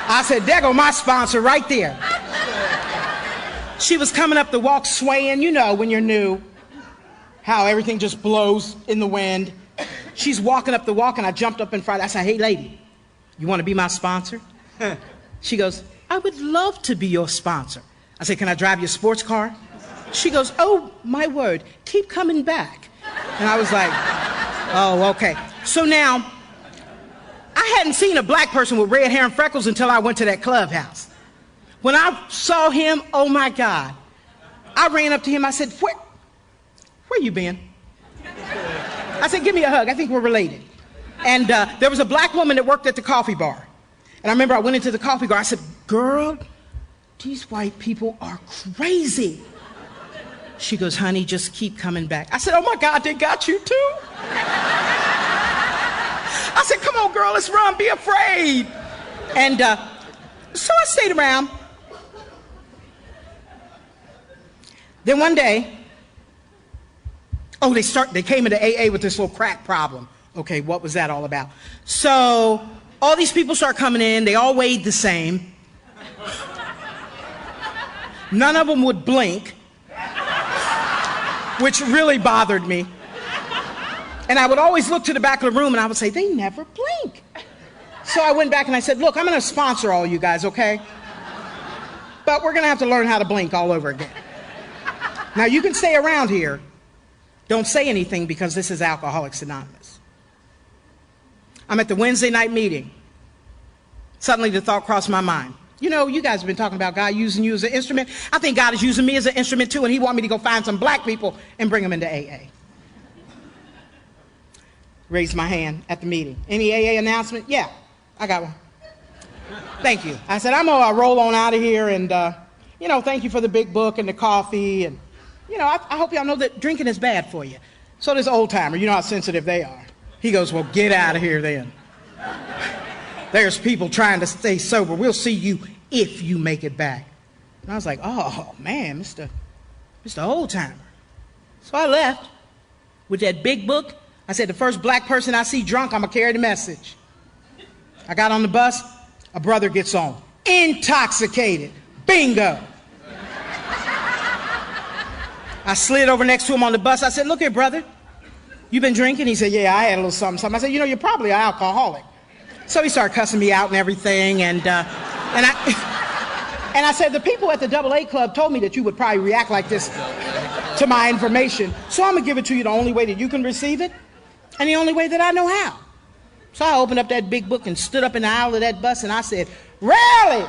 I said, there go my sponsor right there. She was coming up the walk swaying, you know, when you're new, how everything just blows in the wind. She's walking up the walk, and I jumped up in front. I said, hey, lady, you want to be my sponsor? She goes, I would love to be your sponsor. I said, can I drive your sports car? She goes, oh, my word, keep coming back. And I was like, oh, okay. So now, I hadn't seen a black person with red hair and freckles until I went to that clubhouse. When I saw him, oh, my God. I ran up to him. I said, where you been? I said, give me a hug. I think we're related. And there was a black woman that worked at the coffee bar. And I remember I went into the coffee bar. I said, girl, these white people are crazy. She goes, honey, just keep coming back. I said, oh, my God, they got you, too? I said, come on, girl, let's run. Be afraid. And so I stayed around. Then one day, oh, they came into AA with this little crack problem. Okay, what was that all about? So all these people start coming in. They all weighed the same. None of them would blink, which really bothered me. And I would always look to the back of the room, and I would say, they never blink. So I went back and I said, look, I'm going to sponsor all you guys, okay? But we're going to have to learn how to blink all over again. Now, you can stay around here. Don't say anything because this is Alcoholics Anonymous. I'm at the Wednesday night meeting. Suddenly the thought crossed my mind. You know, you guys have been talking about God using you as an instrument. I think God is using me as an instrument too, and he wants me to go find some black people and bring them into AA. Raised my hand at the meeting. Any AA announcement? Yeah, I got one. Thank you. I said, I'm going to roll on out of here, and, you know, thank you for the big book and the coffee, and, you know, I hope y'all know that drinking is bad for you. So this old timer, you know how sensitive they are. He goes, well, get out of here then. There's people trying to stay sober. We'll see you if you make it back. And I was like, oh, man, Mr. Old Timer. So I left with that big book, I said, the first black person I see drunk, I'm going to carry the message. I got on the bus. A brother gets on. Intoxicated. Bingo. I slid over next to him on the bus. I said, look here, brother. You been drinking? He said, yeah, I had a little something, something. I said, you know, you're probably an alcoholic. So he started cussing me out and everything. And I said, the people at the AA Club told me that you would probably react like this to my information. So I'm going to give it to you the only way that you can receive it and the only way that I know how. So I opened up that big book and stood up in the aisle of that bus and I said, really?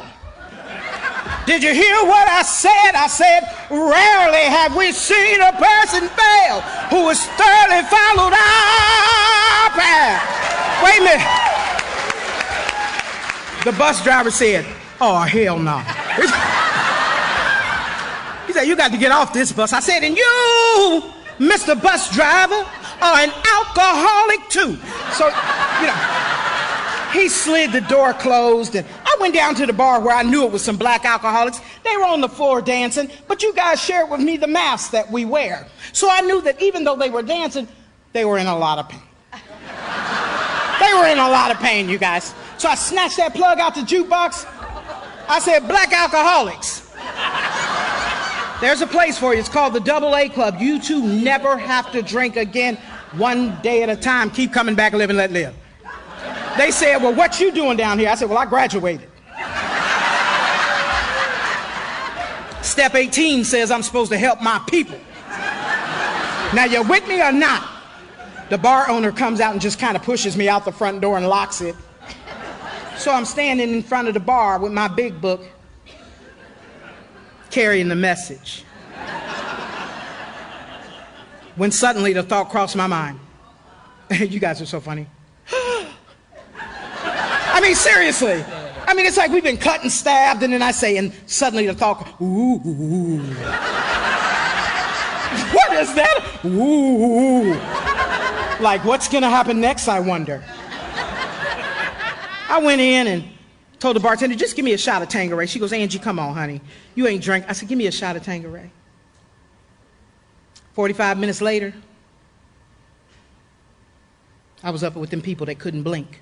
Did you hear what I said? I said, rarely have we seen a person fail who has thoroughly followed our path. Wait a minute. The bus driver said, oh, hell no. He said, you got to get off this bus. I said, and you, Mr. Bus Driver, are an alcoholic too. So, you know, he slid the door closed and I went down to the bar where I knew it was some black alcoholics. They were on the floor dancing, but you guys shared with me the masks that we wear. So I knew that even though they were dancing, they were in a lot of pain. They were in a lot of pain, you guys. So I snatched that plug out the jukebox. I said, black alcoholics. There's a place for you. It's called the AA Club. You two never have to drink again, one day at a time. Keep coming back, live and let live. They said, well, what you doing down here? I said, well, I graduated. Step 18 says I'm supposed to help my people. Now, you with me or not? The bar owner comes out and just kind of pushes me out the front door and locks it. So I'm standing in front of the bar with my big book, carrying the message. When suddenly the thought crossed my mind. You guys are so funny. I mean, seriously. I mean, it's like we've been cut and stabbed, and then I say, and suddenly the thought, ooh, ooh. What is that? Ooh. Like, what's gonna happen next, I wonder? I went in and told the bartender, just give me a shot of Tanqueray. She goes, Angie, come on, honey. You ain't drink. I said, give me a shot of Tanqueray. 45 minutes later, I was up with them people that couldn't blink.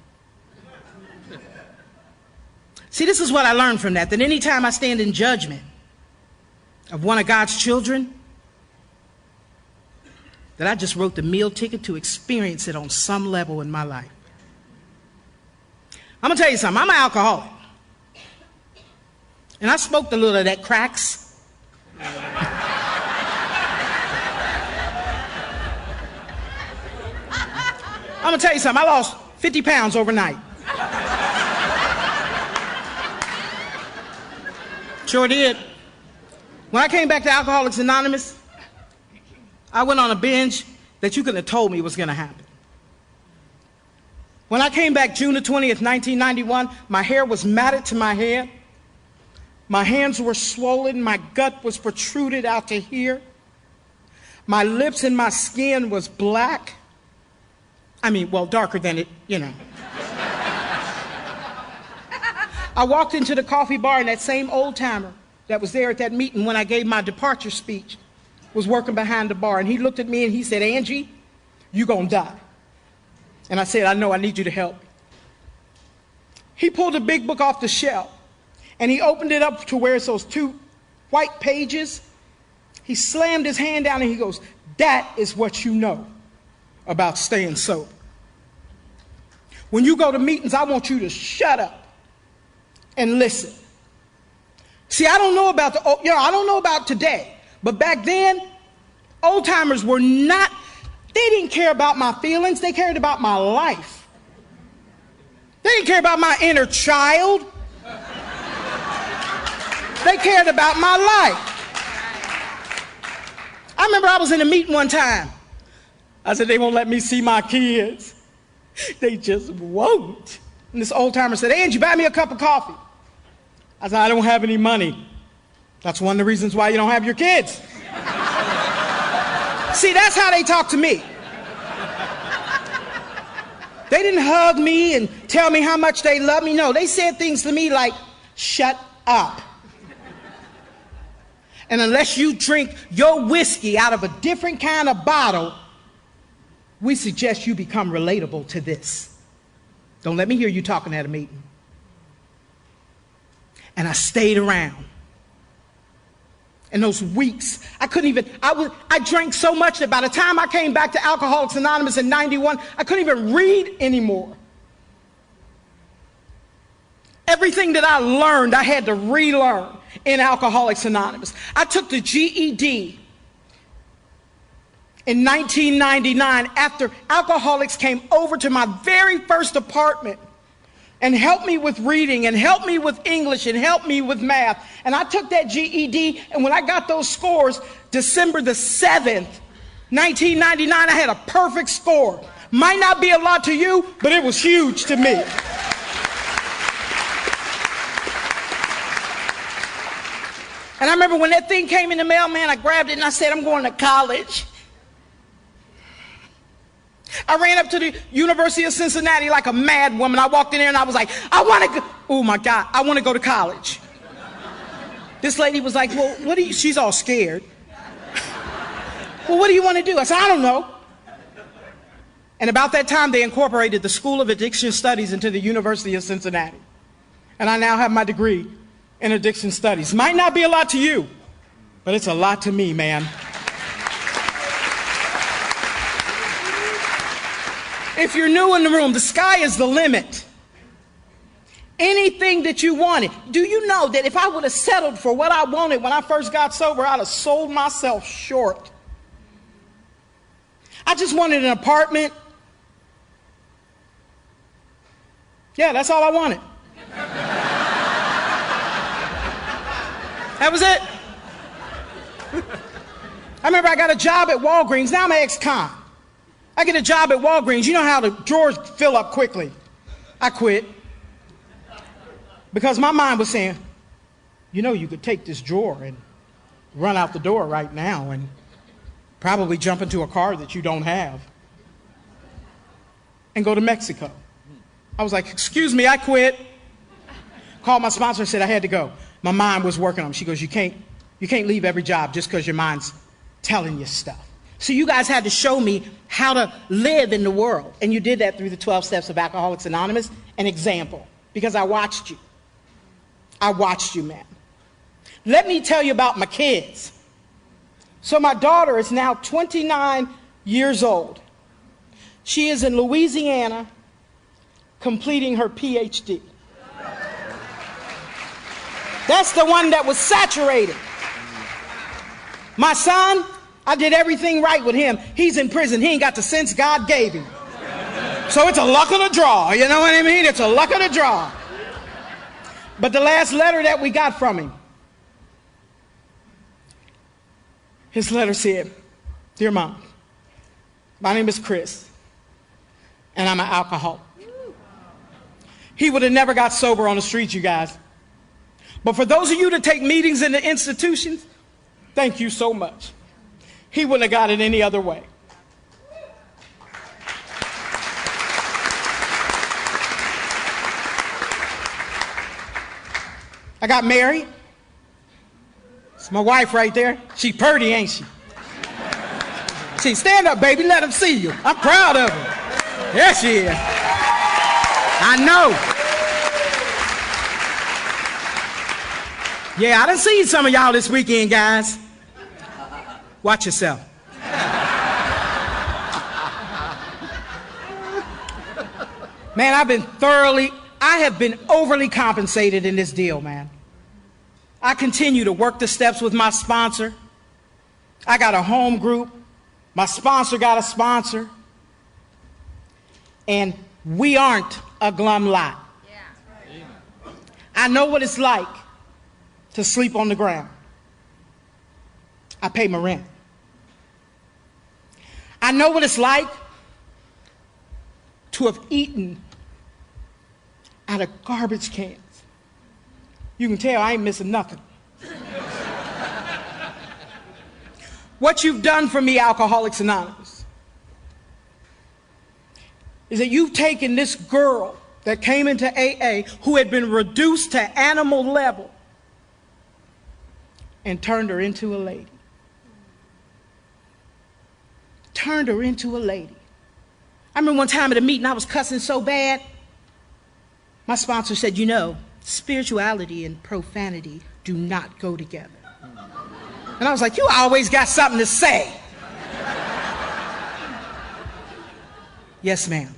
See, this is what I learned from that anytime I stand in judgment of one of God's children, that I just wrote the meal ticket to experience it on some level in my life. I'm going to tell you something. I'm an alcoholic. And I smoked a little of that cracks. I'm going to tell you something. I lost 50 pounds overnight. Sure did. When I came back to Alcoholics Anonymous, I went on a binge that you couldn't have told me was going to happen. When I came back June the 20th, 1991, my hair was matted to my head. My hands were swollen. My gut was protruded out to here. My lips and my skin was black. I mean, well, darker than it, you know. I walked into the coffee bar and that same old timer that was there at that meeting when I gave my departure speech was working behind the bar, and he looked at me and he said, Angie, you gonna die. And I said, I know, I need you to help me. He pulled a big book off the shelf and he opened it up to where it's those 2 white pages. He slammed his hand down and he goes, that is what you know about staying sober. When you go to meetings, I want you to shut up and listen. See, I don't know about I don't know about today, but back then, old timers were not, they didn't care about my feelings, they cared about my life. They didn't care about my inner child. They cared about my life. I remember I was in a meeting one time. I said, they won't let me see my kids. They just won't. And this old timer said, Angie, buy me a cup of coffee. I said, I don't have any money. That's one of the reasons why you don't have your kids. See, that's how they talk to me. They didn't hug me and tell me how much they love me. No, they said things to me like, shut up. And unless you drink your whiskey out of a different kind of bottle, we suggest you become relatable to this. Don't let me hear you talking at a meeting. And I stayed around. In those weeks, I drank so much that by the time I came back to Alcoholics Anonymous in '91, I couldn't even read anymore. Everything that I learned, I had to relearn in Alcoholics Anonymous. I took the GED in 1999 after alcoholics came over to my very first apartment and helped me with reading and helped me with English and helped me with math. And I took that GED, and when I got those scores, December the 7th, 1999, I had a perfect score. Might not be a lot to you, but it was huge to me. And I remember when that thing came in the mail, man, I grabbed it and I said, I'm going to college. I ran up to the University of Cincinnati like a mad woman. I walked in there and I was like, I want to go. Oh my God, I want to go to college. This lady was like, well, what do you, she's all scared. Well, what do you want to do? I said, I don't know. And about that time, they incorporated the School of Addiction Studies into the University of Cincinnati. And I now have my degree in addiction studies. Might not be a lot to you, but it's a lot to me, man. If you're new in the room, the sky is the limit. Anything that you wanted. Do you know that if I would have settled for what I wanted when I first got sober, I'd have sold myself short. I just wanted an apartment. Yeah, that's all I wanted. That was it. I remember I got a job at Walgreens. Now I'm an ex-con. I get a job at Walgreens. You know how the drawers fill up quickly. I quit. Because my mind was saying, you know, you could take this drawer and run out the door right now and probably jump into a car that you don't have and go to Mexico. I was like, excuse me, I quit. Called my sponsor and said I had to go. My mind was working on me. She goes, you can't leave every job just because your mind's telling you stuff. So you guys had to show me how to live in the world. And you did that through the 12 steps of Alcoholics Anonymous, an example, because I watched you. I watched you, man. Let me tell you about my kids. So my daughter is now 29 years old. She is in Louisiana completing her PhD. That's the one that was saturated. My son, I did everything right with him. He's in prison. He ain't got the sense God gave him. So it's a luck of the draw. You know what I mean? It's a luck of the draw. But the last letter that we got from him, his letter said, Dear Mom, my name is Chris, and I'm an alcoholic. He would have never got sober on the streets, you guys. But for those of you that take meetings in the institutions, thank you so much. He wouldn't have got it any other way. I got married. It's my wife right there. She purty, ain't she? See, stand up, baby. Let them see you. I'm proud of her. Yes, she is. I know. Yeah, I done seen some of y'all this weekend, guys. Watch yourself. Man, I have been overly compensated in this deal, man. I continue to work the steps with my sponsor. I got a home group. My sponsor got a sponsor. And we aren't a glum lot. Yeah. I know what it's like to sleep on the ground. I pay my rent. I know what it's like to have eaten out of garbage cans. You can tell I ain't missing nothing. What you've done for me, Alcoholics Anonymous, is that you've taken this girl that came into AA who had been reduced to animal level and turned her into a lady. Turned her into a lady. I remember one time at a meeting, I was cussing so bad. My sponsor said, you know, spirituality and profanity do not go together. And I was like, you always got something to say. Yes, ma'am.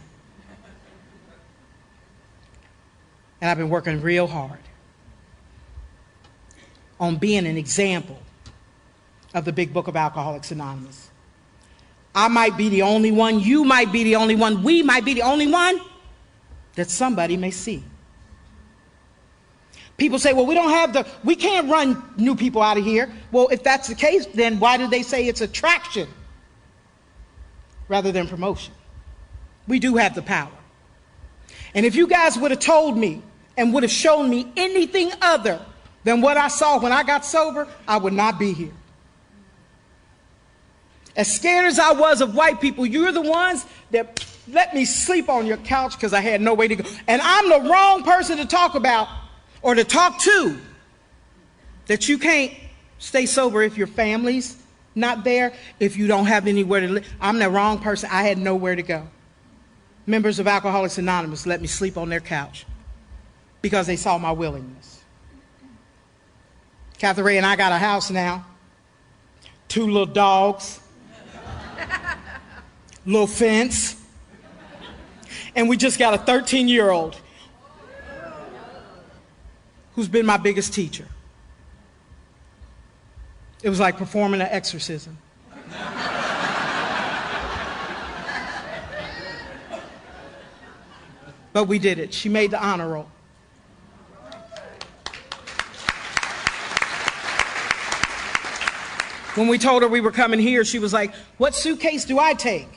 And I've been working real hard on being an example of the big book of Alcoholics Anonymous. I might be the only one, you might be the only one, we might be the only one that somebody may see. People say, well, we can't run new people out of here. Well, if that's the case, then why do they say it's attraction rather than promotion? We do have the power. And if you guys would have told me and would have shown me anything other than what I saw when I got sober, I would not be here. As scared as I was of white people, you're the ones that let me sleep on your couch because I had no way to go. And I'm the wrong person to talk about or to talk to that you can't stay sober if your family's not there, if you don't have anywhere to live. I'm the wrong person. I had nowhere to go. Members of Alcoholics Anonymous let me sleep on their couch because they saw my willingness. Catherine Ray and I got a house now, 2 little dogs, little fence, and we just got a 13-year-old who's been my biggest teacher. It was like performing an exorcism. But we did it. She made the honor roll. When we told her we were coming here, she was like, what suitcase do I take?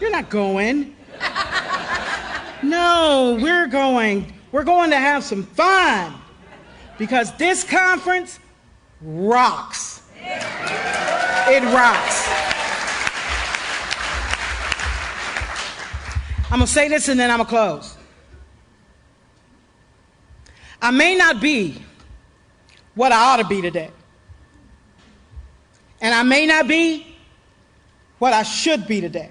You're not going. No, we're going. We're going to have some fun because this conference rocks. It rocks. I'm going to say this and then I'm going to close. I may not be what I ought to be today. And I may not be what I should be today.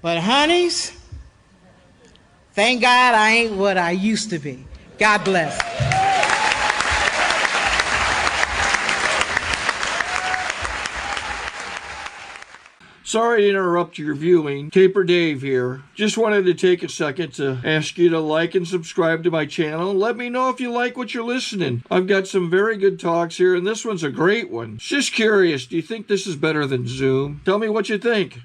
But honeys, thank God I ain't what I used to be. God bless. Sorry to interrupt your viewing. Taper Dave here. Just wanted to take a second to ask you to like and subscribe to my channel. Let me know if you like what you're listening. I've got some very good talks here, and this one's a great one. Just curious, do you think this is better than Zoom? Tell me what you think.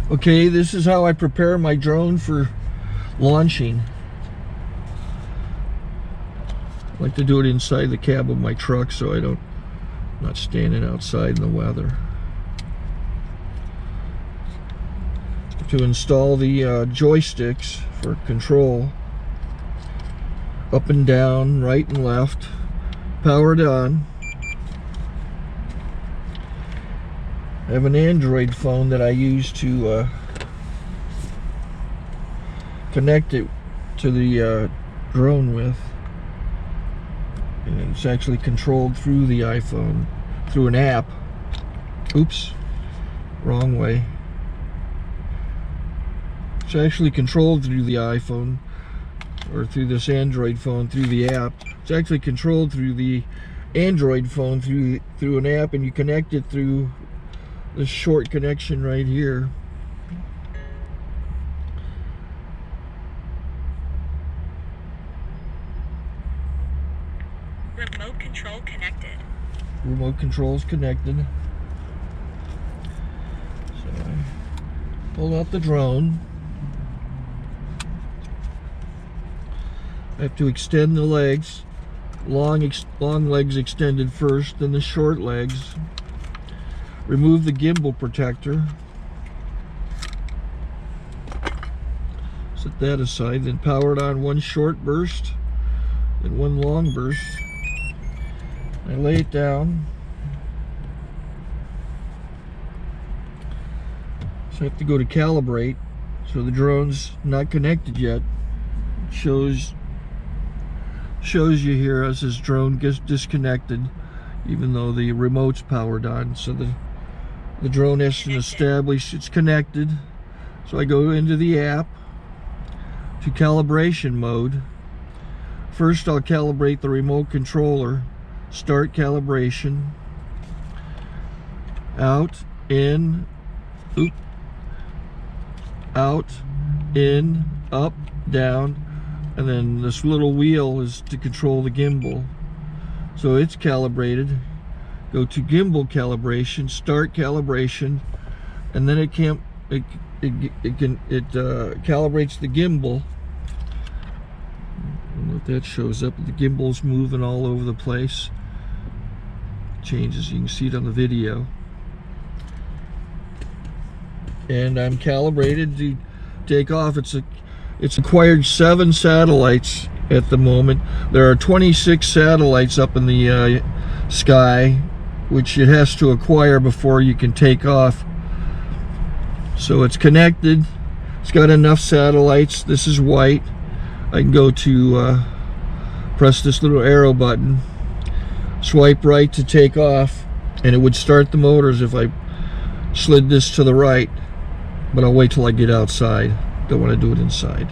Okay, this is how I prepare my drone for launching. I like to do it inside the cab of my truck so I'm not standing outside in the weather. To install the joysticks for control, up and down, right and left, powered on. I have an Android phone that I use to connect it to the drone with. And it's actually controlled through the iPhone, through an app. Oops, wrong way. It's actually controlled through the iPhone, or through this Android phone, through the app. It's actually controlled through the Android phone, through an app, and you connect it through this short connection right here. Remote control connected. Remote control's connected. So I pull out the drone. I have to extend the legs. Long legs extended first, then the short legs. Remove the gimbal protector. Set that aside, then power it on one short burst, then one long burst. I lay it down. So I have to go to calibrate. So the drone's not connected yet. It shows you here as this drone gets disconnected. even though the remote's powered on. So the drone has to establish it's connected. So I go into the app to calibration mode. First I'll calibrate the remote controller. Start calibration. Out, in, oop, out, in, up, down, and then this little wheel is to control the gimbal. So it's calibrated. Go to gimbal calibration, start calibration, and then it calibrates the gimbal. I don't know if that shows up. The gimbal's moving all over the place. Changes, you can see it on the video. And I'm calibrated to take off. It's acquired 7 satellites at the moment. There are 26 satellites up in the sky, which it has to acquire before you can take off. So it's connected. It's got enough satellites. This is white. I can go to press this little arrow button, swipe right to take off, and it would start the motors if I slid this to the right. But I'll wait till I get outside. Don't want to do it inside.